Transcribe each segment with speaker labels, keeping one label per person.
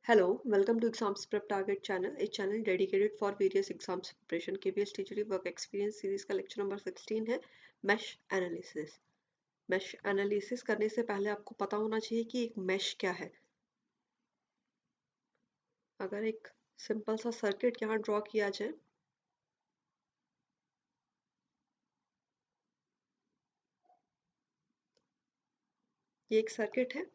Speaker 1: Hello, welcome to Exams Prep Target channel, a channel dedicated for various exams preparation. KPS Teacher Work Experience series का lecture number 16 है mesh analysis. Mesh analysis करने से पहले आपको पता होना चाहिए कि एक मैश क्या है। अगर एक सिंपल सा सर्किट यहाँ ड्रॉ किया जाए, ये एक सर्किट है।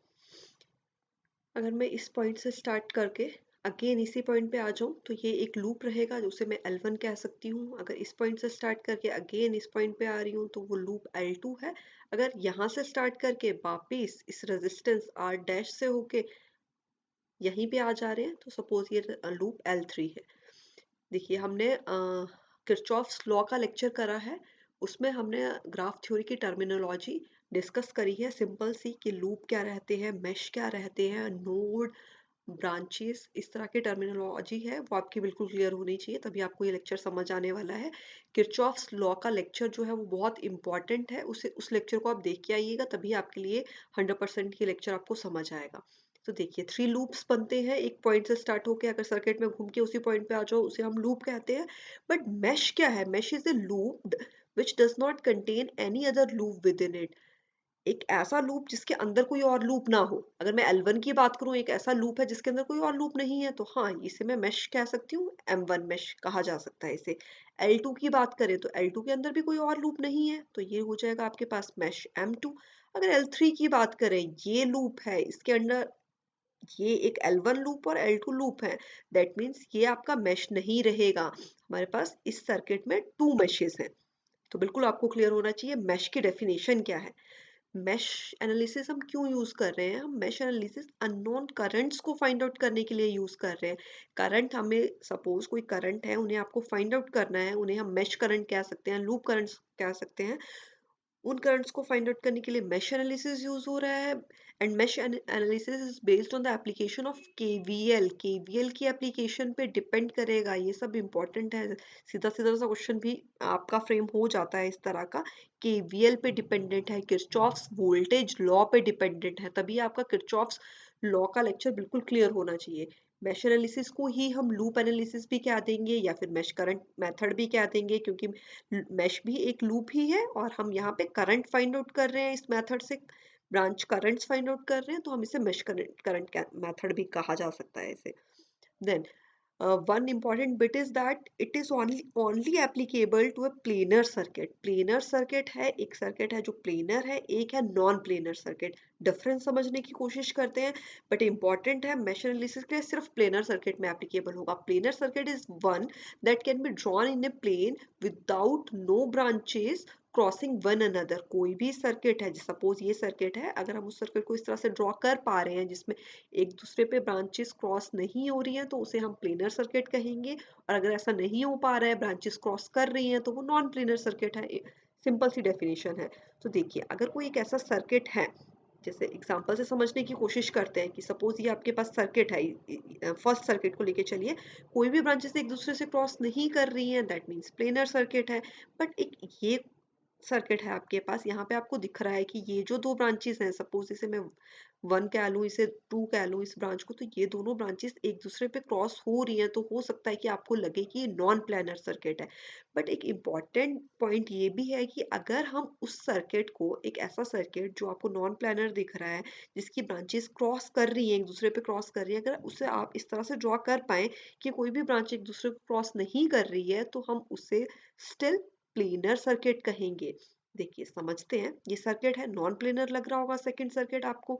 Speaker 1: अगर मैं इस पॉइंट से स्टार्ट करके अगेन इसी पॉइंट पे आ जाऊं तो ये एक लूप रहेगा जिसे मैं L1 कह सकती हूँ। अगर इस पॉइंट से स्टार्ट करके अगेन इस पॉइंट पे आ रही हूँ तो वो लूप L2 है। अगर यहाँ से स्टार्ट करके वापिस इस रेजिस्टेंस R डैश से होके यहीं पे आ जा रहे हैं तो सपोज ये लूप L3 है। देखिए हमने किरचॉफ्स लॉ का लेक्चर करा है, उसमें हमने ग्राफ थ्योरी की टर्मिनोलॉजी डिस्कस करी है सिंपल सी कि लूप क्या रहते हैं, मैश क्या रहते हैं, नोड, ब्रांचेस, इस तरह की टर्मिनोलॉजी है वो आपकी बिल्कुल क्लियर होनी चाहिए, तभी आपको ये लेक्चर समझ आने वाला है। किरचॉफ्स लॉ का लेक्चर जो है वो बहुत इंपॉर्टेंट है, उसे उस लेक्चर को आप देख के आइएगा तभी आपके लिए 100% ये लेक्चर आपको समझ आएगा। तो देखिए 3 लूप्स बनते हैं एक पॉइंट से स्टार्ट होके, अगर सर्किट में घूम के उसी पॉइंट पे आ जाओ उसे हम लूप कहते हैं। बट मैश क्या है? Mesh is a loop which does not contain any other loop within it। एक ऐसा लूप जिसके अंदर कोई और लूप ना हो। अगर मैं L1 की बात करूं, एक ऐसा लूप है जिसके अंदर कोई और लूप नहीं है तो हाँ, इसे मैं मैश कह सकती हूँ, M1 मैश कहा जा सकता है इसे। L2 की बात करें तो L2 के अंदर भी कोई और लूप नहीं है तो ये हो जाएगा आपके पास मैश M2। अगर L3 की बात करें, ये लूप है, इसके अंदर ये एक L1 लूप और L2 लूप है, दैट मीन्स ये आपका मैश नहीं रहेगा। हमारे पास इस सर्किट में 2 मैशेस हैं। तो बिल्कुल आपको क्लियर होना चाहिए मैश की डेफिनेशन क्या है। मैश एनालिसिस हम क्यों यूज कर रहे हैं? हम मैश एनालिसिस अननोन करंट्स को फाइंड आउट करने के लिए यूज कर रहे हैं। करंट, हमें सपोज कोई करंट है, उन्हें आपको फाइंड आउट करना है, उन्हें हम मैश करंट कह सकते हैं, लूप करंट्स कह सकते हैं। उन करंट्स को फाइंड आउट करने के लिए मैश एनालिसिस यूज हो रहा है। And mesh analysis is based on the application of KVL. KVL की एप्लीकेशन पे डिपेंड करेगा, ये सब इंपॉर्टेंट है। सीधा सीधा सा क्वेश्चन भी आपका फ्रेम हो जाता है इस तरह का। केवीएल पे डिपेंडेंट है, किरचॉफ्स वोल्टेज लॉ पे डिपेंडेंट है, तभी आपका किरचॉफ्स लॉ का लेक्चर बिल्कुल क्लियर होना चाहिए। मैश एनालिसिस को ही हम लूप एनालिसिस भी कह देंगे या फिर मैश करंट मेथड भी कह देंगे, क्योंकि मैश भी एक लूप ही है और हम यहाँ पे करंट फाइंड आउट कर रहे हैं इस मेथड से, ब्रांच करंट्स फाइंड आउट कर रहे हैं, तो हम इसे मैश करंट करंट मेथड भी कहा जा सकता है इसे। Then one important bit is that it is only applicable to a planar circuit। planar circuit है, एक circuit है जो planar है, एक है non planar circuit। डिफरेंस समझने की कोशिश करते हैं, बट important है mesh analysis के लिए सिर्फ planar circuit में applicable होगा। planar circuit is one that can be drawn in a plane without no branches crossing one another. कोई भी सर्किट है, सपोज ये सर्किट है, अगर हम उस सर्किट को इस तरह से ड्रॉ कर पा रहे हैं जिसमें एक दूसरे पे ब्रांचेस क्रॉस नहीं हो रही हैं तो उसे हम प्लेनर सर्किट कहेंगे। और अगर ऐसा नहीं हो पा रहा है, ब्रांचेस क्रॉस कर रही हैं, तो वो नॉन प्लेनर सर्किट है। सिंपल सी डेफिनेशन है। तो देखिए अगर कोई एक ऐसा सर्किट है, जैसे एग्जांपल से समझने की कोशिश करते हैं कि सपोज ये आपके पास सर्किट है, फर्स्ट सर्किट को लेके चलिए, कोई भी ब्रांचेस एक दूसरे से क्रॉस नहीं कर रही हैं, दैट मीन्स प्लेनर सर्किट है। बट एक ये सर्किट है आपके पास, यहाँ पे आपको दिख रहा है कि ये जो दो ब्रांचेस हैं, सपोज इसे मैं 1 कह लूँ, इसे 2 कह लूँ, इस ब्रांच को, तो ये दोनों ब्रांचेस एक दूसरे पे क्रॉस हो रही हैं, तो हो सकता है कि आपको लगे कि ये नॉन प्लेनर सर्किट है। बट एक इम्पॉर्टेंट पॉइंट ये भी है कि अगर हम उस सर्किट को, एक ऐसा सर्किट जो आपको नॉन प्लेनर दिख रहा है, जिसकी ब्रांचेस क्रॉस कर रही हैं, एक दूसरे पे क्रॉस कर रही है, अगर उसे आप इस तरह से ड्रॉ कर पाए कि कोई भी ब्रांच एक दूसरे को क्रॉस नहीं कर रही है, तो हम उसे स्टिल प्लेनर सर्किट कहेंगे। देखिए समझते हैं, ये सर्किट है, नॉन प्लेनर लग रहा होगा सेकंड सर्किट आपको।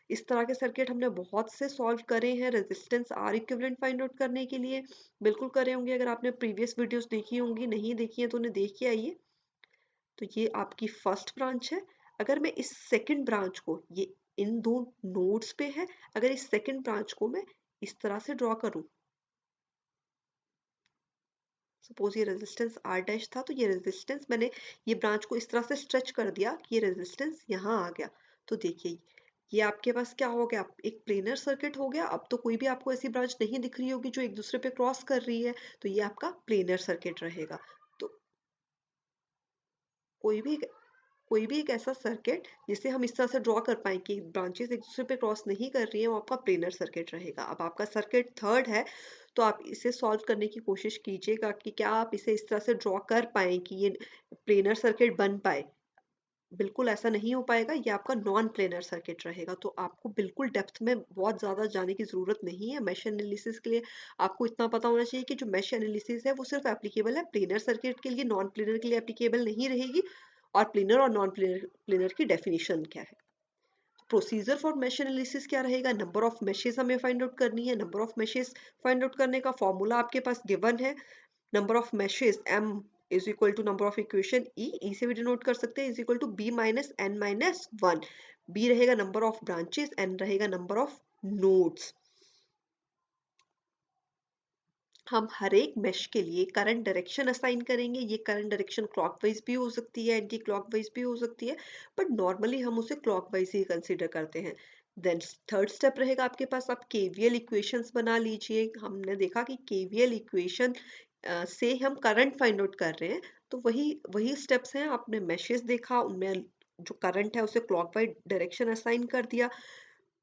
Speaker 1: इस तरह के सर्किट हमने बहुत से सॉल्व करे हैं resistance R equivalent find out करने के लिए। बिल्कुल करे होंगे, अगर आपने प्रीवियस वीडियोस देखी होंगी, नहीं देखी है तो उन्हें देख के आइए। तो ये आपकी फर्स्ट ब्रांच है। अगर मैं इस सेकंड ब्रांच को, ये इन दो नोड्स पे है, अगर इस सेकंड ब्रांच को मैं इस तरह से ड्रॉ करूं, सपोज ये रेजिस्टेंस आर डैश था, तो ये रेजिस्टेंस मैंने ये ब्रांच को इस तरह से स्ट्रेच कर दिया कि ये रेजिस्टेंस यहाँ आ गया। तो देखिए ये आपके पास क्या हो गया, एक प्लेनर सर्किट हो गया। अब तो कोई भी आपको ऐसी ब्रांच नहीं दिख रही होगी जो एक दूसरे पे क्रॉस कर रही है, तो ये आपका प्लेनर सर्किट रहेगा। तो कोई भी कोई भी एक ऐसा सर्किट जिसे हम इस तरह से ड्रॉ कर पाए कि ब्रांचेस एक दूसरे पे क्रॉस नहीं कर रही हैं, वो आपका प्लेनर सर्किट रहेगा। अब आपका सर्किट थर्ड है, तो आप इसे सॉल्व करने की कोशिश कीजिएगा कि क्या आप इसे इस तरह से ड्रॉ कर पाए कि ये प्लेनर सर्किट बन पाए। बिल्कुल ऐसा नहीं हो पाएगा, ये आपका नॉन प्लेनर सर्किट रहेगा। तो आपको बिल्कुल डेप्थ में बहुत ज़्यादा जाने की ज़रूरत नहीं है मेश एनालिसिस के लिए। आपको इतना पता होना चाहिए कि जो मेश एनालिसिस है वो सिर्फ एप्लीकेबल है प्लेनर सर्किट के लिए, नॉन प्लेनर के लिए एप्लीकेबल नहीं रहेगी। और प्लेनर और नॉन प्लेनर प्लेनर की डेफिनेशन क्या है। प्रोसीजर फॉर मेश एनालिसिस क्या रहेगा, नंबर ऑफ मेशेस हमें फाइंड आउट करनी है। Number of meshes find out करने का फॉर्मूला आपके पास गिवन है, number of meshes m is equal to number of equation E से भी डिनोट कर सकते हैं, is equal to B minus N minus one. B रहेगा नंबर ऑफ ब्रांचेस, एन रहेगा नंबर ऑफ नोड्स। हम हर एक मेश के लिए करंट डायरेक्शन असाइन करेंगे। ये करंट डायरेक्शन क्लॉकवाइज भी हो सकती है, एंटी क्लॉकवाइज भी हो सकती है, बट नॉर्मली हम उसे क्लॉकवाइज ही कंसीडर करते हैं। देन थर्ड स्टेप रहेगा आपके पास, आप केवीएल इक्वेशंस बना लीजिए। हमने देखा कि केवीएल इक्वेशन से हम करंट फाइंड आउट कर रहे हैं, तो वही वही स्टेप्स हैं। आपने मैशेस देखा, उनमें जो करंट है उसे क्लॉकवाइज डायरेक्शन असाइन कर दिया।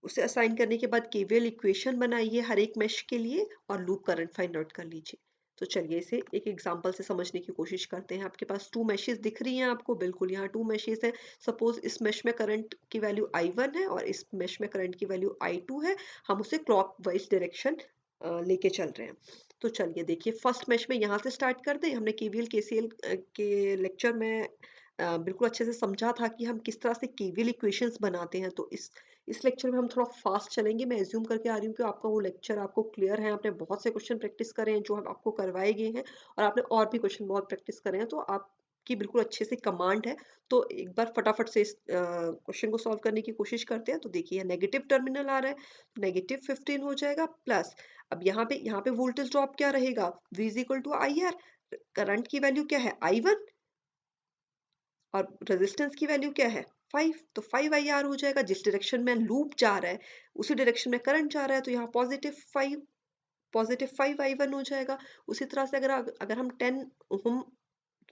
Speaker 1: उसे असाइन करने के बाद केवीएल इक्वेशन बनाइए हर एक मेश के लिए और लूप करंट फाइंड आउट कर लीजिए। तो चलिए इसे एक एग्जांपल से समझने की कोशिश करते हैं। आपके पास टू मैशेस दिख रही हैं आपको, बिल्कुल यहाँ टू मैशेस है। सपोज इस मैश में करंट की वैल्यू I1 है और इस मैश में करंट की वैल्यू I2 है। हम उसे क्लॉकवाइज डायरेक्शन लेके चल रहे हैं। तो चलिए देखिए, फर्स्ट मैश में यहाँ से स्टार्ट कर दें। हमने केवीएल केसीएल के लेक्चर में बिल्कुल अच्छे से समझा था कि हम किस तरह से केवीएल इक्वेशंस बनाते हैं। तो इस लेक्चर में हम थोड़ा फास्ट चलेंगे। मैं एज्यूम करके आ रही हूँ कि आपका वो लेक्चर आपको क्लियर है, आपने बहुत से क्वेश्चन प्रैक्टिस करे हैं जो हम आपको करवाए गए हैं, और आपने और भी क्वेश्चन बहुत प्रैक्टिस करे हैं, तो आपकी बिल्कुल अच्छे से कमांड है। तो एक बार फटाफट से इस क्वेश्चन को सॉल्व करने की कोशिश करते हैं। तो देखिए नेगेटिव टर्मिनल आ रहा है, -15 हो जाएगा प्लस। अब यहाँ पे वोल्टेज ड्रॉप क्या रहेगा, V is equal to I R. Current की वैल्यू क्या है, I1, और रेजिस्टेंस की वैल्यू क्या है, 5। तो 5 IR हो जाएगा। जिस डायरेक्शन में लूप जा रहा है उसी डायरेक्शन में करंट जा रहा है, तो यहाँ +5 हो जाएगा। उसी तरह से अगर अगर हम 10 ओम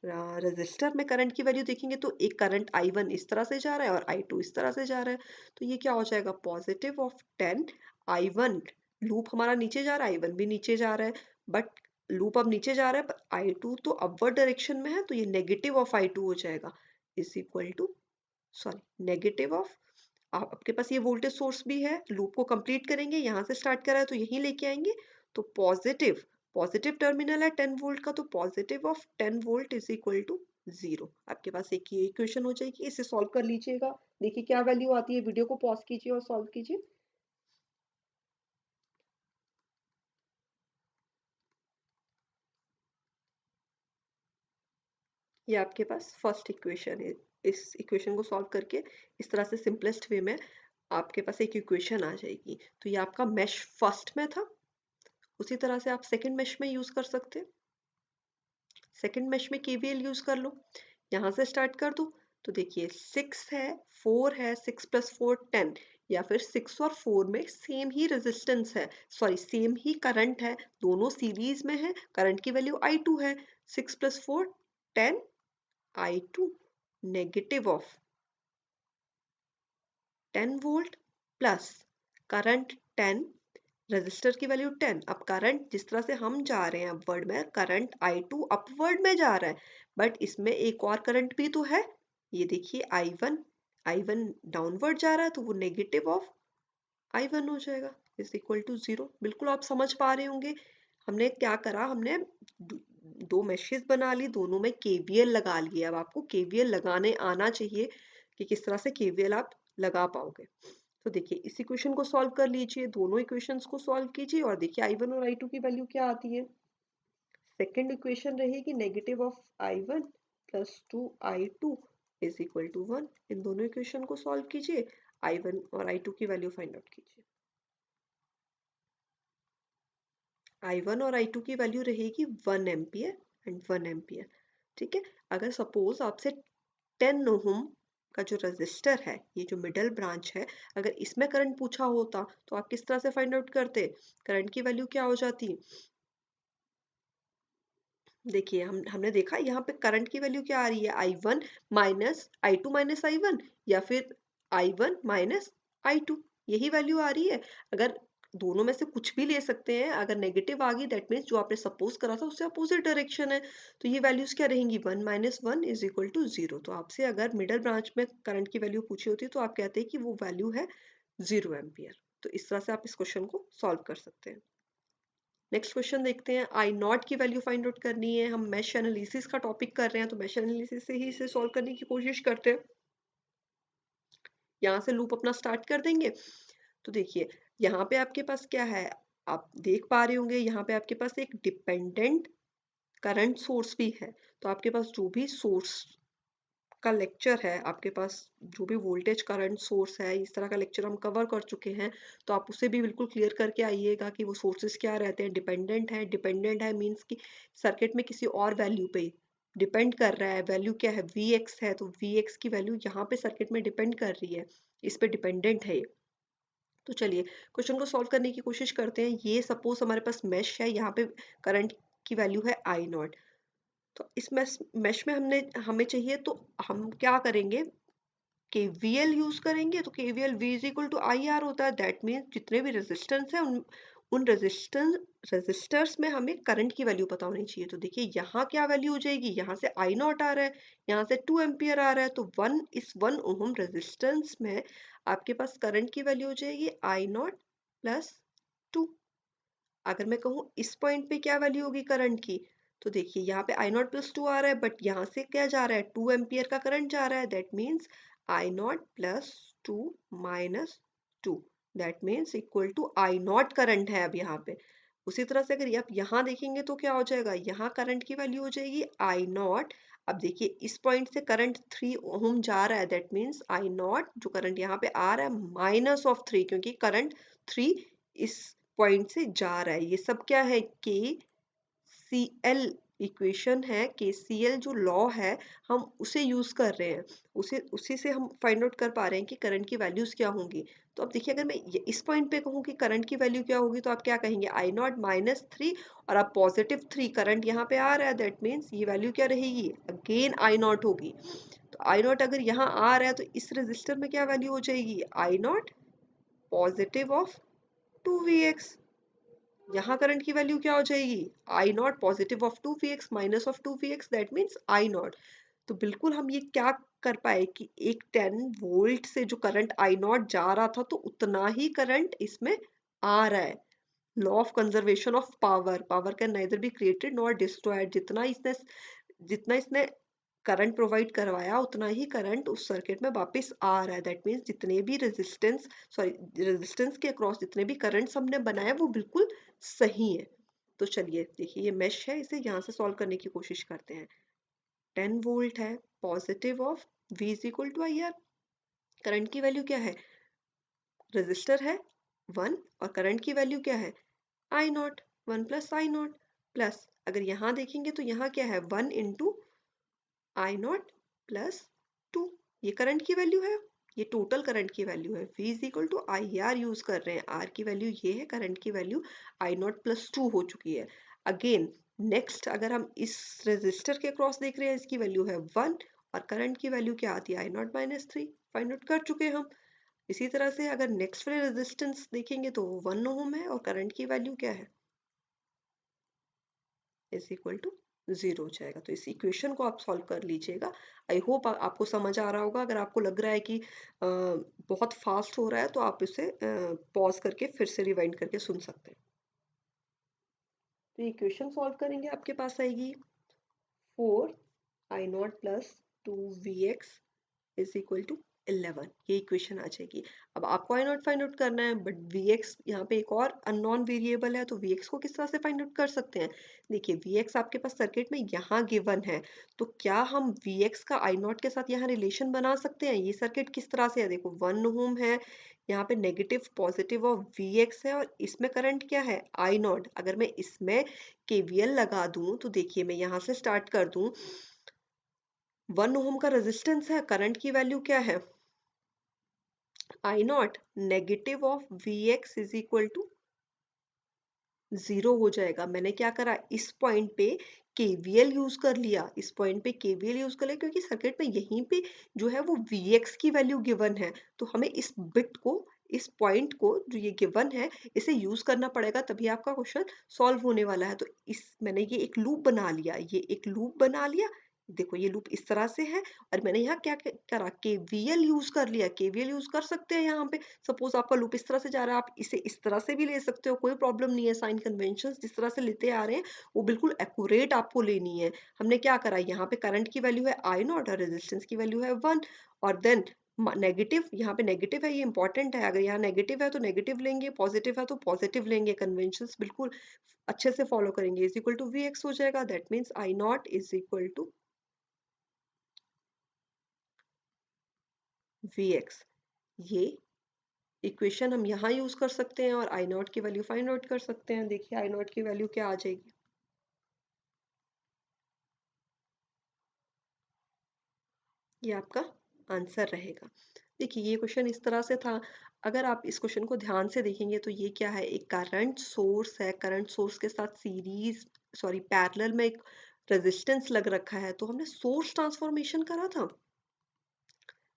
Speaker 1: रजिस्टर में करंट की वैल्यू देखेंगे, तो एक करंट I1 इस तरह से जा रहा है और I2 इस तरह से जा रहा है। तो ये क्या हो जाएगा, +10 I1। लूप हमारा नीचे जा रहा है, I1 भी नीचे जा रहा है, बट लूप अब नीचे जा रहा है पर I2 तो अपवर्ड डायरेक्शन में है, तो ये -of I2 हो जाएगा, is equal to, sorry, negative of, आपके पास ये वोल्टेज सोर्स भी है। लूप को कंप्लीट करेंगे, यहाँ से स्टार्ट करा है तो यहीं लेके आएंगे। तो पॉजिटिव पॉजिटिव टर्मिनल है 10 वोल्ट का, तो +10 वोल्ट इज इक्वल टू 0। आपके पास एक ये इक्वेशन हो जाएगी। इसे सॉल्व कर लीजिएगा, देखिए क्या वैल्यू आती है। वीडियो को पॉज कीजिए और सॉल्व कीजिए। ये आपके पास फर्स्ट इक्वेशन है। इस इक्वेशन को सॉल्व करके इस तरह से सिंपलेस्ट वे में आपके पास एक इक्वेशन आ जाएगी। तो ये आपका मैश फर्स्ट में था, उसी तरह से आप सेकंड मैश में यूज कर सकते हैं। सेकंड मैश में केवीएल यूज कर लो। यहाँ से स्टार्ट कर दो, तो देखिए 6 है, 4 है, 6 + 4 10, या फिर 6 और 4 में सेम ही रेजिस्टेंस है, सॉरी सेम ही करंट है, दोनों सीरीज में है। करंट की वैल्यू I2 है, 6 + 4 10 I2 negative of 10 volt plus current 10, register की वैल्यू 10। अब करंट जिस तरह से हम जा रहे हैं अपवर्ड में, करंट I2 अपवर्ड में जा रहा है, बट इसमें एक और करंट भी तो है। ये देखिए I1 डाउनवर्ड जा रहा है, तो वो नेगेटिव ऑफ I1 हो जाएगा, इज इक्वल टू 0। बिल्कुल आप समझ पा रहे होंगे। हमने क्या करा, हमने दो मैशेस बना ली, दोनों में केवीएल लगा लिए। अब आपको केवीएल लगाने आना चाहिए कि किस तरह से केवीएल आप लगा पाओगे। तो देखिए इस इक्वेशन को सॉल्व कर लीजिए, दोनों इक्वेशंस को सॉल्व कीजिए और देखिए I1 और I2 की वैल्यू क्या आती है। सेकंड इक्वेशन रहेगी negative of I1 plus 2I2 is equal to 1। इन दोनों इक्वेशन को सॉल्व कीजिए, I1 और I2 की वैल्यू फाइंड आउट कीजिए। I1 और I2 की वैल्यू रहेगी 1 एम्पियर एंड 1 एम्पियर। ठीक है। अगर सपोज आपसे 10 ओहम का जो रजिस्टर है, ये जो मिडल ब्रांच है, अगर इसमें करंट पूछा होता तो आप किस तरह से फाइंड आउट करते, करंट की वैल्यू क्या हो जाती, देखिए हमने देखा यहाँ पे करंट की वैल्यू क्या आ रही है, I1 minus I2 minus I1, या फिर I1 माइनस I2, यही वैल्यू आ रही है। अगर दोनों में से कुछ भी ले सकते हैं, अगर नेगेटिव आ गई दैट मीन्स जो आपने सपोज करा था उससे अपोजिट डायरेक्शन है, तो ये वैल्यूज क्या रहेंगी, 1 माइनस 1 इज इक्वल टू 0। तो आपसे अगर मिडल ब्रांच में करंट की वैल्यू पूछी होती तो आप कहते हैं कि वो वैल्यू है 0 एम्पियर। तो इस तरह से आप इस क्वेश्चन को सॉल्व कर सकते हैं। नेक्स्ट क्वेश्चन देखते हैं, आई नॉट की वैल्यू फाइंड आउट करनी है। हम मैश एनालिसिस का टॉपिक कर रहे हैं तो मैश एनालिसिस से ही इसे सॉल्व करने की कोशिश करते हैं। यहाँ से लूप अपना स्टार्ट कर देंगे। तो देखिए यहाँ पे आपके पास क्या है, आप देख पा रहे होंगे यहाँ पे आपके पास एक डिपेंडेंट करंट सोर्स भी है। तो आपके पास जो भी सोर्स का लेक्चर है, आपके पास जो भी वोल्टेज करंट सोर्स है, इस तरह का लेक्चर हम कवर कर चुके हैं। तो आप उसे भी बिल्कुल क्लियर करके आइएगा कि वो सोर्सेस क्या रहते हैं। डिपेंडेंट है मींस कि सर्किट में किसी और वैल्यू पे डिपेंड कर रहा है। वैल्यू क्या है, Vx है, तो Vx की वैल्यू यहाँ पे सर्किट में डिपेंड कर रही है, इस पे डिपेंडेंट है ये। तो चलिए क्वेश्चन को सॉल्व करने की कोशिश करते हैं। ये सपोज हमारे पास मेश है, यहाँ पे करंट की वैल्यू है I0। तो इस मैश में हमने हमें चाहिए, तो हम क्या करेंगे, केवीएल यूज करेंगे। तो KVL V is equal to I R होता है। दैट मीन्स जितने भी रेजिस्टेंस है उन रेजिस्टर्स में हमें करंट की वैल्यू पता होनी चाहिए। तो देखिए यहाँ क्या वैल्यू हो जाएगी, यहाँ से आई नॉट आ रहा है, यहाँ से 2 एम्पियर आ रहा है, तो इस 1 ओम रेजिस्टेंस में आपके पास करंट की वैल्यू हो जाएगी आई नॉट प्लस 2। अगर मैं कहूँ इस पॉइंट पे क्या वैल्यू होगी करंट की, तो देखिए यहाँ पे आई नॉट प्लस 2 आ रहा है, बट यहाँ से क्या जा रहा है, 2 एम्पियर का करंट जा रहा है। That means I naught plus 2 minus 2, that means equal to I naught current है अब यहाँ पे। उसी तरह से अगर आप यहाँ देखेंगे तो क्या हो जाएगा, यहाँ करंट की वैल्यू हो जाएगी आई नॉट। अब देखिए इस पॉइंट से करंट 3 ओम जा रहा है, दैट मीन्स आई नॉट जो करंट यहाँ पे आ रहा है माइनस ऑफ 3, क्योंकि करंट 3 इस पॉइंट से जा रहा है। ये सब क्या है, के सी एल इक्वेशन है, के सी एल जो लॉ है हम उसे यूज कर रहे हैं। उसी से हम फाइंड आउट कर पा रहे हैं कि करंट की वैल्यूज क्या होंगी। तो अब देखिए अगर मैं इस पॉइंट पे कहूँ कि करंट की वैल्यू क्या होगी, तो आप क्या कहेंगे, आई नॉट माइनस 3, और अब +3 करंट यहाँ पे आ रहा है, दैट मीन्स ये वैल्यू क्या रहेगी, अगेन आई नॉट होगी। तो आई नॉट अगर यहाँ आ रहा है तो इस रजिस्टर में क्या वैल्यू हो जाएगी, I naught positive of 2Vx। यहाँ करंट की वैल्यू क्या हो जाएगी, I naught positive of 2Vx minus of 2Vx, that means I naught. तो बिल्कुल हम ये क्या कर पाए कि एक 10 वोल्ट से जो करंट आई नॉट जा रहा था, तो उतना ही करंट इसमें आ रहा है। Law of conservation of power, power can neither be created nor destroyed. जितना इसने करंट प्रोवाइड करवाया उतना ही करंट उस सर्किट में वापस आ रहा है। दैट मीन्स जितने भी रेजिस्टेंस के अक्रॉस जितने भी करंट्स हमने बनाए वो बिल्कुल सही है। तो चलिए देखिए ये मेश है, इसे यहाँ से सॉल्व करने की कोशिश करते हैं। 10 वोल्ट है, positive of V is equal to I R. Current की वैल्यू क्या है, रजिस्टर है 1, और करंट की वैल्यू क्या है, I naught, 1 plus I naught, plus अगर यहाँ देखेंगे तो यहाँ क्या है, 1 इंटू आई नॉट प्लस 2, ये करंट की वैल्यू है, ये टोटल करंट की वैल्यू है। V is equal to I R use कर रहे हैं, आर की वैल्यू ये है, करंट की वैल्यू आई नॉट प्लस 2 हो चुकी है। अगेन नेक्स्ट अगर हम इस रेजिस्टर के क्रॉस देख रहे हैं, इसकी वैल्यू है 1, और करंट की वैल्यू क्या आती है, I not minus 3, find out कर चुके हैं हम। इसी तरह से अगर नेक्स्ट वाले रेजिस्टेंस देखेंगे तो 1 ओम है, और करंट की वैल्यू क्या है, इज इक्वल टू 0 हो जाएगा। तो इस इक्वेशन को आप सॉल्व कर लीजिएगा। आई होप आपको समझ आ रहा होगा। अगर आपको लग रहा है कि बहुत फास्ट हो रहा है तो आप इसे पॉज करके फिर से रिवाइंड करके सुन सकते हैं। तो इक्वेशन सॉल्व करेंगे, आपके पास आएगी 4 I naught plus 2Vx is equal to 11, ये इक्वेशन आ जाएगी। अब आपको आई नॉट फाइंड आउट करना है, बट Vx यहाँ पे एक और अननोन वेरिएबल है, तो Vx को किस तरह से फाइंड आउट कर सकते हैं। देखिए Vx आपके पास सर्किट में यहाँ गिवन है, तो क्या हम Vx का आई नॉट के साथ यहाँ रिलेशन बना सकते हैं। ये सर्किट किस तरह से है, देखो 1 ओम है, यहाँ पे नेगेटिव पॉजिटिव ऑफ Vx है, और इसमें करंट क्या है, आई नॉट। अगर मैं इसमें KVL लगा दूं तो देखिए मैं यहाँ से स्टार्ट कर दूं, 1 ओम का रेजिस्टेंस है, करंट की वैल्यू क्या है, I naught, negative of Vx is equal to 0 हो जाएगा। मैंने क्या करा, इस पॉइंट पे केवीएल यूज कर लिया, इस पॉइंट पे केवीएल यूज कर लिया, क्योंकि सर्किट में यहीं पे जो है वो Vx की वैल्यू गिवन है, तो हमें इस बिट को, इस पॉइंट को जो ये गिवन है, इसे यूज करना पड़ेगा, तभी आपका क्वेश्चन सॉल्व होने वाला है। तो इस मैंने ये एक लूप बना लिया, ये एक लूप बना लिया, देखो ये लूप इस तरह से है, और मैंने यहाँ क्या करा, केवीएल यूज कर लिया। केवीएल यूज कर सकते हैं यहाँ पे, सपोज आपका लूप इस तरह से जा रहा है, आप इसे इस तरह से भी ले सकते हो, कोई प्रॉब्लम नहीं है। साइन कन्वेंशन जिस तरह से लेते आ रहे हैं वो बिल्कुल एक्यूरेट आपको लेनी है। हमने क्या करा, यहाँ पे करंट की वैल्यू है आई नॉट और रेजिस्टेंस की वैल्यू है 1, और देन नेगेटिव, यहाँ पे नेगेटिव है, ये इंपॉर्टेंट है, अगर यहाँ नेगेटिव है तो नेगेटिव लेंगे, पॉजिटिव है तो पॉजिटिव लेंगे, कन्वेंशंस बिल्कुल अच्छे से फॉलो करेंगे। Is equal to V X हो जाएगा, that means I naught is equal to V X. ये इक्वेशन हम यहाँ यूज कर सकते हैं और आई नॉट की वैल्यू फाइंड आउट कर सकते हैं। देखिए आई नॉट की वैल्यू क्या आ जाएगी, ये आपका आंसर रहेगा। देखिए ये क्वेश्चन इस तरह से था, अगर आप इस क्वेश्चन को ध्यान से देखेंगे तो ये क्या है, एक करंट सोर्स है, करंट सोर्स के साथ सीरीज, सॉरी पैरेलल में एक रेजिस्टेंस लग रखा है, तो हमने सोर्स ट्रांसफॉर्मेशन करा था।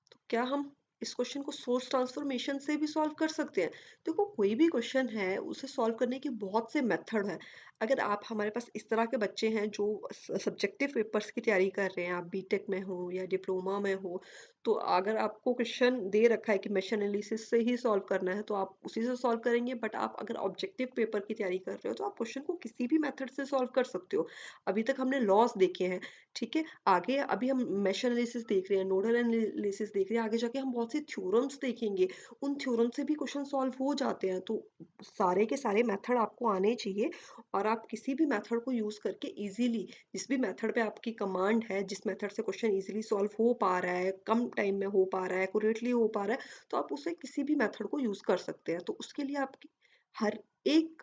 Speaker 1: तो क्या हम इस क्वेश्चन को सोर्स ट्रांसफॉर्मेशन से भी सॉल्व कर सकते हैं? देखो कोई भी क्वेश्चन है उसे सॉल्व करने के बहुत से मेथड है। अगर आप, हमारे पास इस तरह के बच्चे हैं जो सब्जेक्टिव पेपर्स की तैयारी कर रहे हैं, आप बीटेक में हो या डिप्लोमा में हो, तो अगर आपको क्वेश्चन दे रखा है कि मैश एनालिसिस से ही सॉल्व करना है तो आप उसी से सॉल्व करेंगे, बट आप अगर ऑब्जेक्टिव पेपर की तैयारी कर रहे हो तो आप क्वेश्चन को किसी भी मेथड से सॉल्व कर सकते हो। अभी तक हमने लॉस देखे हैं, ठीक है, आगे अभी हम मेश एनालिसिस देख रहे हैं, नोडल एनालिसिस देख रहे हैं, आगे जाके हम बहुत सी थ्योरम्स देखेंगे, उन थ्योरम से भी क्वेश्चन सॉल्व हो जाते हैं। तो सारे के सारे मेथड आपको आने चाहिए, और आप किसी भी मेथड को यूज करके इजीली, जिस भी मेथड पे आपकी कमांड है, जिस मेथड से क्वेश्चन इजीली सॉल्व हो पा रहा है, कम टाइम में हो पा रहा है, एक्यूरेटली हो पा रहा है, तो आप उसे किसी भी मेथड को यूज कर सकते हैं। तो उसके लिए आपकी हर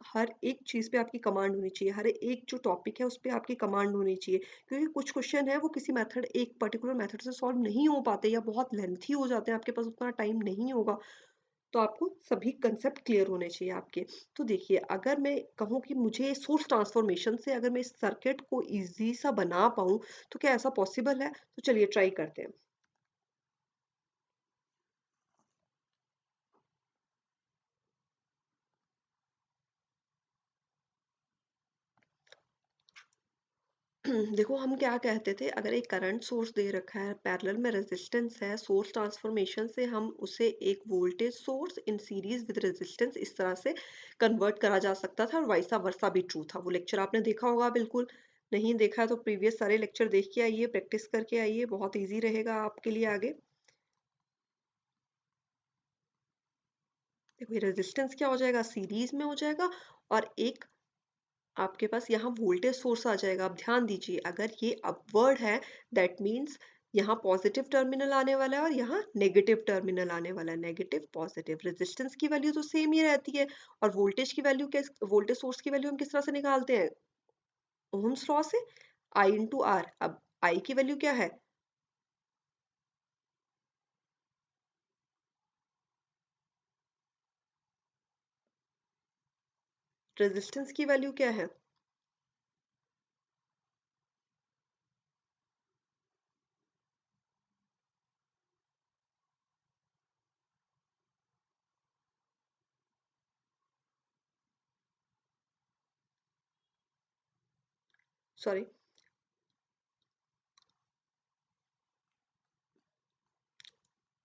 Speaker 1: हर एक चीज पे आपकी कमांड होनी चाहिए, हर एक जो टॉपिक है उस पे आपकी कमांड होनी चाहिए, क्योंकि कुछ क्वेश्चन है वो किसी मेथड, एक पर्टिकुलर मेथड से सॉल्व नहीं हो पाते या बहुत लेंथी हो जाते हैं, आपके पास उतना टाइम नहीं होगा, तो आपको सभी कंसेप्ट क्लियर होने चाहिए आपके। तो देखिए अगर मैं कहूँ कि मुझे सोर्स ट्रांसफॉर्मेशन से अगर मैं इस सर्किट को इजी सा बना पाऊँ, तो क्या ऐसा पॉसिबल है? तो चलिए ट्राई करते हैं। देखो हम क्या कहते थे, अगर एक करंट सोर्स दे रखा है, पैरेलल में रेजिस्टेंस है, सोर्स ट्रांसफॉर्मेशन से हम उसे एक voltage source in series with resistance इस तरह से कन्वर्ट करा जा सकता था, और वाइसा वर्सा भी ट्रू था। वो लेक्चर आपने देखा होगा, बिल्कुल नहीं देखा तो प्रीवियस सारे लेक्चर देख के आइए, प्रैक्टिस करके आइए, बहुत ईजी रहेगा आपके लिए आगे। देखो ये रेजिस्टेंस क्या हो जाएगा, सीरीज में हो जाएगा, और एक आपके पास यहाँ वोल्टेज सोर्स आ जाएगा। आप ध्यान दीजिए, अगर ये अपवर्ड है, दैट मीन्स यहाँ पॉजिटिव टर्मिनल आने वाला है और यहाँ नेगेटिव टर्मिनल आने वाला है, नेगेटिव पॉजिटिव। रेजिस्टेंस की वैल्यू तो सेम ही रहती है, और वोल्टेज की वैल्यू, किस वोल्टेज सोर्स की वैल्यू हम किस तरह से निकालते हैं, ओहम्स लॉ से, आई इंटू आर। अब आई की वैल्यू क्या है, रेजिस्टेंस की वैल्यू क्या है, सॉरी,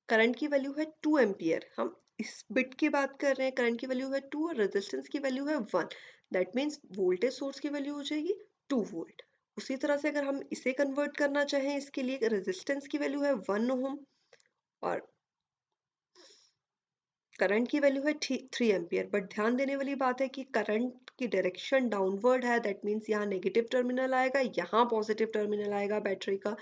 Speaker 1: करंट की वैल्यू है 2 एम्पियर, हम इस बिट की बात कर रहे हैं, करंट की वैल्यू है 2 और रेजिस्टेंस की वैल्यू है 1, दैट मीन्स वोल्टेज सोर्स की वैल्यू हो जाएगी 2 वोल्ट। उसी तरह से अगर हम इसे कन्वर्ट करना चाहें, इसके लिए रेजिस्टेंस की वैल्यू है 1 ओहम, और करंट की वैल्यू है 3 एम्पियर। बट ध्यान देने वाली बात है कि करंट की डायरेक्शन डाउनवर्ड है, दैट मीन्स यहाँ नेगेटिव टर्मिनल आएगा, यहाँ पॉजिटिव टर्मिनल आएगा बैटरी का,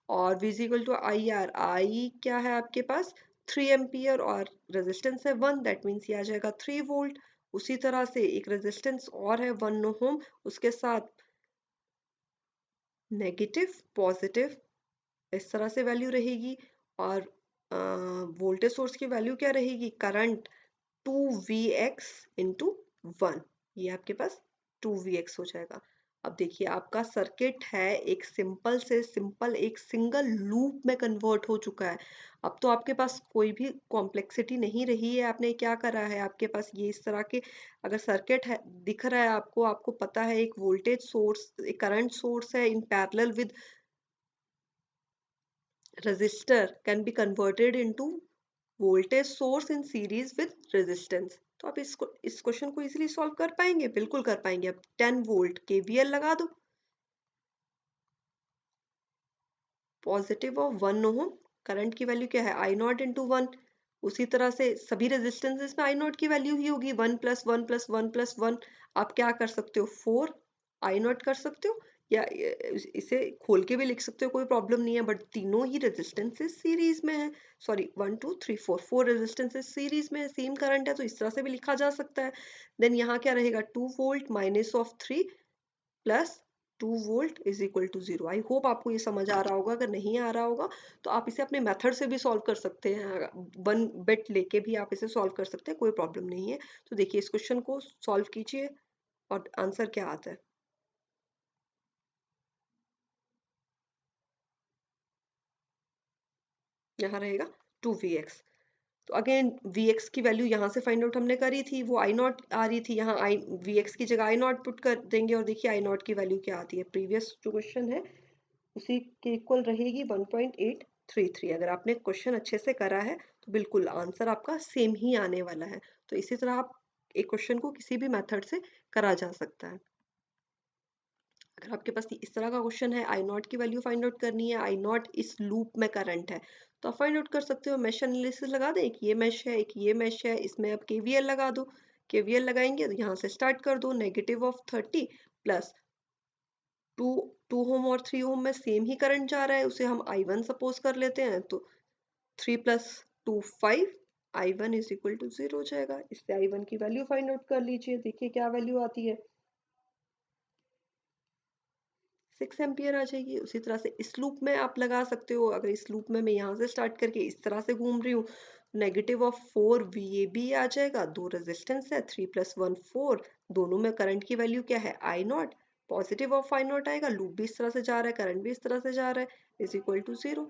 Speaker 1: और V is equal to I R. I क्या है आपके पास, 3 एम्पियर, और रेजिस्टेंस है 1, दैट मीन्स ये आ जाएगा 3 वोल्ट। उसी तरह से एक रेजिस्टेंस और है 1 ओहम, उसके साथ नेगेटिव पॉजिटिव इस तरह से वैल्यू रहेगी, और वोल्टेज सोर्स की वैल्यू क्या रहेगी, करंट 2 Vx इंटू 1, ये आपके पास 2 Vx हो जाएगा। अब देखिए आपका सर्किट है एक सिंपल से सिंपल एक सिंगल लूप में कन्वर्ट हो चुका है। अब तो आपके पास कोई भी कॉम्प्लेक्सिटी नहीं रही है। आपने क्या करा है, आपके पास ये इस तरह के अगर सर्किट है दिख रहा है आपको, आपको पता है एक वोल्टेज सोर्स एक करंट सोर्स है in parallel with resistor can be converted into voltage source in series with resistance। तो आप इस क्वेश्चन को इजीली सॉल्व कर पाएंगे, बिल्कुल कर पाएंगे। अब 10 वोल्ट केवीएल लगा दो, पॉजिटिव ऑफ 1 ओम, करंट की वैल्यू क्या है आई नॉट इंटू वन। उसी तरह से सभी रेजिस्टेंसेस में आई नॉट की वैल्यू ही होगी, 1 + 1 + 1 + 1। आप क्या कर सकते हो, 4 आई नॉट कर सकते हो, या इसे खोल के भी लिख सकते हो, कोई प्रॉब्लम नहीं है। बट तीनों ही रेजिस्टेंसेस सीरीज में है, सॉरी 1 2 3 4 4 रेजिस्टेंसेस सीरीज में है, सेम करंट है, तो इस तरह से भी लिखा जा सकता है। देन यहाँ क्या रहेगा, 2 volt minus of 3 plus 2 volt is equal to 0। I hope आपको ये समझ आ रहा होगा। अगर नहीं आ रहा होगा तो आप इसे अपने मेथड से भी सॉल्व कर सकते हैं, वन बिट लेके भी आप इसे सॉल्व कर सकते हैं, कोई प्रॉब्लम नहीं है। तो देखिए इस क्वेश्चन को सॉल्व कीजिए और आंसर क्या आता है। यहाँ रहेगा 2Vx। तो अगेन Vx की वैल्यू यहाँ से फाइंड आउट हमने करी थी, वो आई नॉट आ रही थी, यहाँ आई Vx की जगह आई नॉट पुट कर देंगे और देखिए आई नॉट की वैल्यू क्या आती है। प्रीवियस जो क्वेश्चन है उसी के इक्वल रहेगी 1.833। अगर आपने क्वेश्चन अच्छे से करा है तो बिल्कुल आंसर आपका सेम ही आने वाला है। तो इसी तरह आप एक क्वेश्चन को किसी भी मेथड से करा जा सकता है। अगर आपके पास इस तरह का क्वेश्चन है, आई नॉट की वैल्यू फाइंड आउट करनी है, आई नॉट इस लूप में करंट है, तो आप फाइंड आउट कर सकते हो। मैश एनालिसिस लगा दें, एक ये मैश है एक ये मैश है, इसमें आप केवीएल लगा दो। केवीएल लगाएंगे तो यहाँ से स्टार्ट कर दो, -30 प्लस 2 ओम और 3 ओम में सेम ही करंट जा रहा है, उसे हम I1 सपोज कर लेते हैं। तो 3 + 2 5, I1 इज इक्वल टू 0 हो जाएगा। इससे I1 की वैल्यू फाइंड आउट कर लीजिए, देखिए क्या वैल्यू आती है, 6 एम्पियर आ जाएगी। उसी तरह से इस लूप में आप लगा सकते हो। अगर इस लूप में मैं यहाँ से स्टार्ट करके इस तरह से घूम रही हूँ, -4 VAB आ जाएगा। दो रेजिस्टेंस है, 3 + 1 4, दोनों में करंट की वैल्यू क्या है I naught, positive of I naught आएगा। लूप भी इस तरह से जा रहा है, करंट भी इस तरह से जा रहा है, is equal to 0।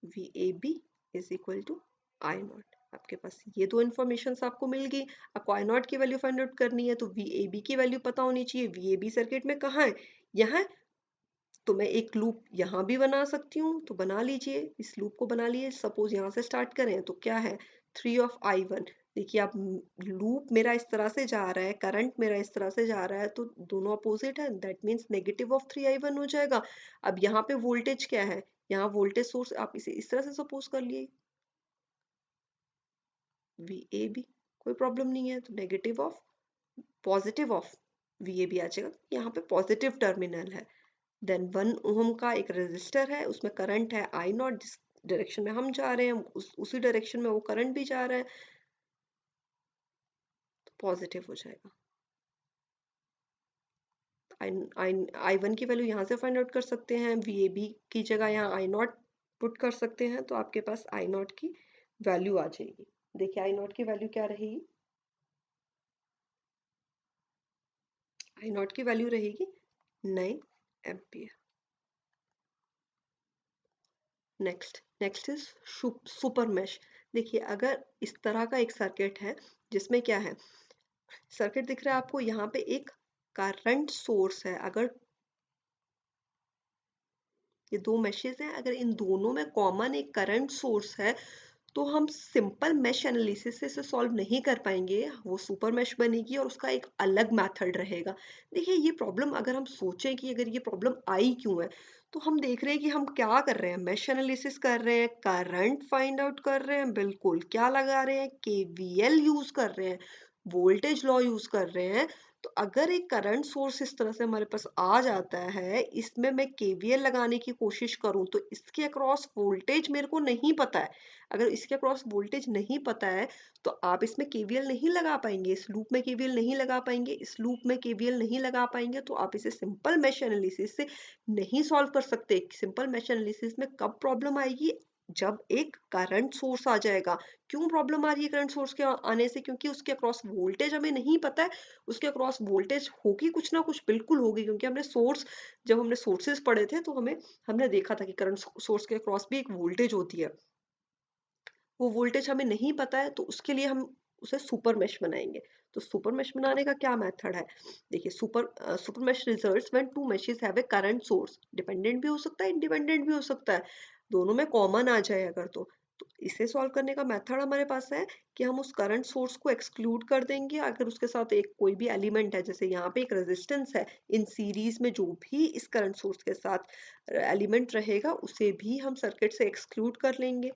Speaker 1: VAB is equal to I naught. आपके पास ये दो इन्फॉर्मेशन आपको मिल गई। आपको आई नॉट की वैल्यू फाइंड आउट करनी है तो VAB की वैल्यू पता होनी चाहिए। VAB सर्किट में कहाँ है, यहाँ। तो मैं एक लूप यहाँ भी बना सकती हूँ, तो बना लीजिए, इस लूप को बना लिए। सपोज यहाँ से स्टार्ट करें तो क्या है, 3 of I1। देखिए आप, लूप मेरा इस तरह से जा रहा है, करंट मेरा इस तरह से जा रहा है, तो दोनों अपोजिट है, दैट मीन्स -3 of 3I1 हो जाएगा। अब यहाँ पे वोल्टेज क्या है, यहाँ वोल्टेज सोर्स आप इसे इस तरह से सपोज कर लिए, VAB, कोई प्रॉब्लम नहीं है। तो negative of positive of VAB आ जाएगा, यहाँ पे पॉजिटिव टर्मिनल है। देन 1 ओम का एक रेजिस्टर है, उसमें करंट है आई नॉट, जिस डायरेक्शन में हम जा रहे हैं उसी डायरेक्शन में वो करंट भी जा रहा है, तो पॉजिटिव हो जाएगा। आई आई I1 की वैल्यू यहाँ से फाइंड आउट कर सकते हैं, VAB की जगह यहाँ आई नॉट पुट कर सकते हैं, तो आपके पास आई नॉट की वैल्यू आ जाएगी। देखिए आई नॉट की वैल्यू क्या रहेगी, आई नॉट की वैल्यू रहेगी 9 ampere. Next is super mesh. देखिए अगर इस तरह का एक सर्किट है जिसमें क्या है, सर्किट दिख रहा है आपको, यहाँ पे एक करंट सोर्स है। अगर ये दो मैशेस हैं, अगर इन दोनों में कॉमन एक करंट सोर्स है, तो हम सिंपल मैश एनालिसिस से इसे सॉल्व नहीं कर पाएंगे, वो सुपर मैश बनेगी और उसका एक अलग मेथड रहेगा। देखिए ये प्रॉब्लम अगर हम सोचें कि अगर ये प्रॉब्लम आई क्यों है, तो हम देख रहे हैं कि हम क्या कर रहे हैं, मैश एनालिसिस कर रहे हैं, करंट फाइंड आउट कर रहे हैं, बिल्कुल क्या लगा रहे हैं, केवीएल यूज कर रहे हैं, वोल्टेज लॉ यूज कर रहे हैं। तो अगर एक करंट सोर्स इस तरह से हमारे पास आ जाता है, इसमें मैं केवीएल लगाने की कोशिश करूं, तो इसके अक्रॉस वोल्टेज मेरे को नहीं पता है। अगर इसके अक्रॉस वोल्टेज नहीं पता है तो आप इसमें केवीएल नहीं लगा पाएंगे, इस लूप में केवीएल नहीं लगा पाएंगे, इस लूप में केवीएल नहीं लगा पाएंगे, तो आप इसे सिंपल मैश एनालिसिस से नहीं सॉल्व कर सकते। सिंपल मैश एनालिसिस में कब प्रॉब्लम आएगी, जब एक करंट सोर्स आ जाएगा। क्यों प्रॉब्लम आ रही है करंट सोर्स के आने से? क्योंकि उसके अक्रॉस वोल्टेज हमें नहीं पता है। उसके अक्रॉस वोल्टेज होगी कुछ ना कुछ, बिल्कुल होगी, क्योंकि हमने सोर्स, जब हमने सोर्सेज पढ़े थे तो हमने देखा था कि करंट सोर्स के अक्रॉस भी एक वोल्टेज होती है। वो वोल्टेज हमें नहीं पता है, तो उसके लिए हम उसे सुपर मेश बनाएंगे। तो सुपर मेश बनाने का क्या मेथड है? देखिए, super mesh results when two meshes have a current source. Dependent भी हो सकता है, इंडिपेंडेंट भी हो सकता है, दोनों में कॉमन आ जाए अगर तो इसे सॉल्व करने का मेथड हमारे पास है कि हम उस करंट सोर्स को एक्सक्लूड कर देंगे अगर उसके साथ एक कोई भी एलिमेंट है। जैसे यहाँ पे एक रेजिस्टेंस है, इन सीरीज में जो भी इस करंट सोर्स के साथ एलिमेंट रहेगा उसे भी हम सर्किट से एक्सक्लूड कर लेंगे,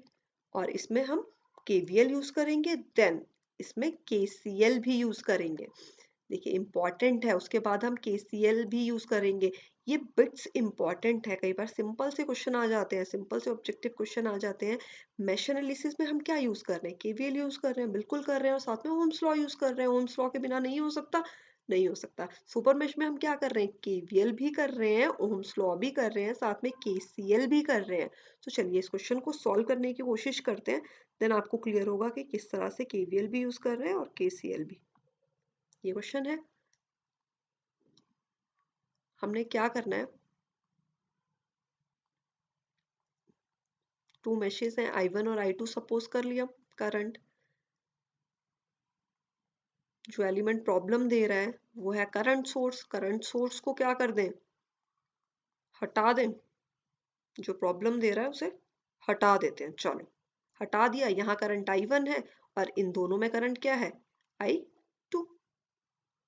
Speaker 1: और इसमें हम केवीएल यूज करेंगे, देन इसमें केसीएल भी यूज करेंगे। देखिए, इंपॉर्टेंट है, उसके बाद हम केसीएल भी यूज करेंगे। ये बिट्स इंपॉर्टेंट है, कई बार सिंपल से क्वेश्चन आ जाते हैं, सिंपल से ऑब्जेक्टिव क्वेश्चन आ जाते हैं। मेश एनालिसिस में हम क्या यूज कर रहे हैं? केवीएल यूज कर रहे हैं, बिल्कुल कर रहे हैं, और साथ में ओम्स लॉ यूज कर रहे हैं। ओम्स लॉ के बिना नहीं हो सकता, नहीं हो सकता। सुपर मेश में हम क्या कर रहे हैं? केवीएल भी कर रहे हैं, ओम्स लॉ भी कर रहे हैं, साथ में केसीएल भी कर रहे हैं। तो चलिए इस क्वेश्चन को सॉल्व करने की कोशिश करते हैं, देन आपको क्लियर होगा कि किस तरह से केवीएल भी यूज कर रहे हैं और केसीएल भी। ये क्वेश्चन है, हमने क्या करना है? टू मैशेस हैं, I1 और I2 सपोज कर लिया। करंट, जो एलिमेंट प्रॉब्लम दे रहा है वो है करंट सोर्स। करंट सोर्स को क्या कर दें? हटा दें। जो प्रॉब्लम दे रहा है उसे हटा देते हैं। चलो, हटा दिया। यहाँ करंट I1 है और इन दोनों में करंट क्या है? I2।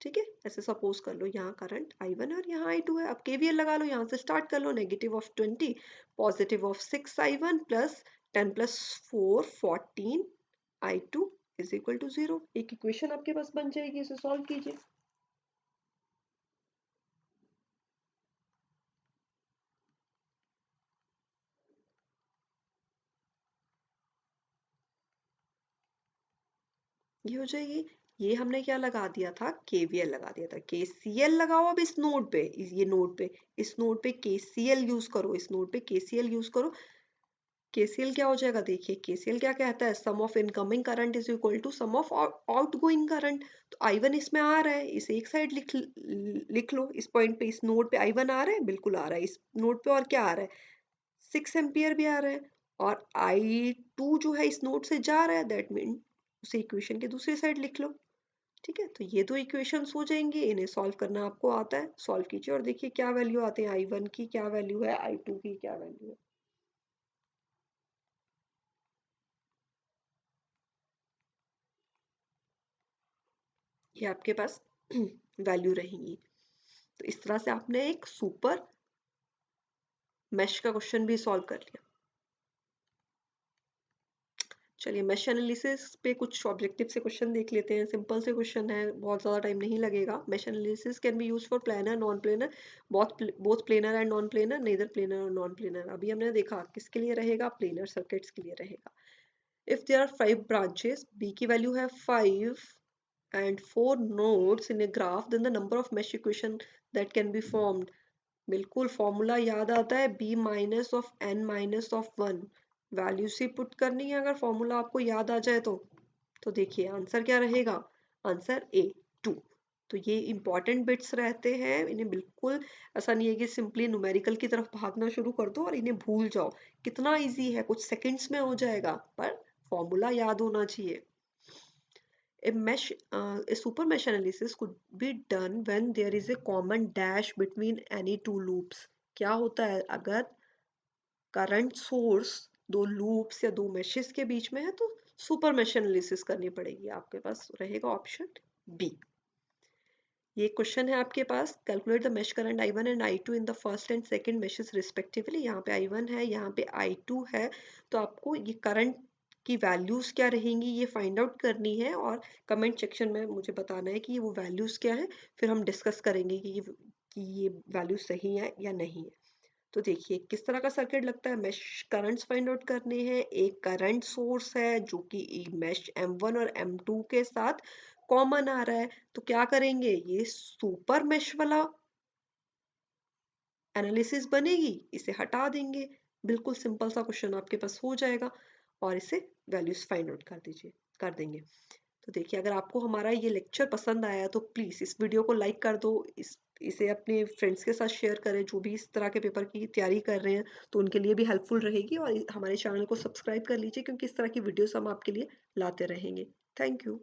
Speaker 1: ठीक है, ऐसे सपोज कर लो यहाँ करंट I1 है और यहाँ I2 है। अब केवीएल लगा लो, यहाँ से स्टार्ट कर लो। -20, +6I1 plus 10 plus 4 14 I2 is equal to 0। एक इक्वेशन आपके पास बन जाएगी, इसे सॉल्व कीजिए। ये हो जाएगी। ये हमने क्या लगा दिया था? केवीएल लगा दिया था। केसीएल लगाओ अब इस नोड पे, ये नोड पे, इस नोड पे केसीएल यूज करो, इस नोड पे केसीएल यूज करो। केसीएल क्या हो जाएगा? देखिए, केसीएल क्या कहता है? Sum of incoming current is equal to sum of outgoing current. तो I1 इसमें आ रहा है, इसे एक साइड लिख लो। इस पॉइंट पे, इस नोड पे I1 आ रहा है, बिल्कुल आ रहा है। इस नोड पे और क्या आ रहा है? 6 एम्पियर भी आ रहा है। और I2 जो है इस नोड से जा रहा है, दैट मीन उसे इक्वेशन के दूसरी साइड लिख लो। ठीक है, तो ये दो इक्वेशंस हो जाएंगे। इन्हें सॉल्व करना आपको आता है, सॉल्व कीजिए और देखिए क्या वैल्यू आते हैं। I1 की क्या वैल्यू है, I2 की क्या वैल्यू है। ये आपके पास वैल्यू रहेंगी। तो इस तरह से आपने एक सुपर मैश का क्वेश्चन भी सॉल्व कर लिया। चलिए, मैश एनालिसिस पे कुछ ऑब्जेक्टिव से क्वेश्चन देख लेते हैं। सिंपल से क्वेश्चन है, बहुत ज़्यादा टाइम नहीं लगेगा। Mesh analysis can be use for planar, non planar, both planar and non planar, neither planar और नॉन प्लेनर। अभी हमने देखा किसके लिए रहेगा? प्लेनर सर्किट्स के लिए रहेगा। If there are 5 branches, B की वैल्यू है 5 and 4 nodes in a graph, then the number of mesh equation that can be formed। बिल्कुल फॉर्मूला याद आता है, b minus of n minus of 1। Value से पुट करनी है अगर फॉर्मूला आपको याद आ जाए तो देखिए आंसर क्या रहेगा? Answer A 2। तो ये इंपॉर्टेंट बिट्स रहते हैं, इन्हें बिल्कुल ऐसा नहीं है कि सिंपली न्यूमेरिकल की तरफ भागना शुरू कर दो और इन्हें भूल जाओ। कितना इजी है, कुछ सेकंड्स में हो जाएगा, पर फॉर्मूला याद होना चाहिए। A super mesh analysis could be done when there is a common dash between any two loops। क्या होता है अगर करंट सोर्स दो लूप्स या दो meshes के बीच में है? तो सुपर मेश एनालिसिस करनी पड़ेगी। आपके पास रहेगा ऑप्शन बी। ये क्वेश्चन है आपके पास, calculate the mesh current I1 and I2 in the first and second meshes respectively. यहाँ पे I1 है, यहाँ पे I2 है। तो आपको ये करंट की वैल्यूज क्या रहेंगी ये फाइंड आउट करनी है, और कमेंट सेक्शन में मुझे बताना है कि वो वैल्यूज क्या है। फिर हम डिस्कस करेंगे कि ये वैल्यू सही है या नहीं है। तो देखिए किस तरह का सर्किट लगता है। मेश करंट्स फाइंड आउट करने हैं। एक करंट सोर्स है जो कि मेश M1 और M2 के साथ कॉमन आ रहा है। तो क्या करेंगे? ये सुपर मेश वाला एनालिसिस बनेगी, इसे हटा देंगे। बिल्कुल सिंपल सा क्वेश्चन आपके पास हो जाएगा और इसे वैल्यूज फाइंड आउट कर देंगे। तो देखिए, अगर आपको हमारा ये लेक्चर पसंद आया तो प्लीज़ इस वीडियो को लाइक कर दो, इसे अपने फ्रेंड्स के साथ शेयर करें जो भी इस तरह के पेपर की तैयारी कर रहे हैं, तो उनके लिए भी हेल्पफुल रहेगी। और हमारे चैनल को सब्सक्राइब कर लीजिए क्योंकि इस तरह की वीडियोस हम आपके लिए लाते रहेंगे। Thank you.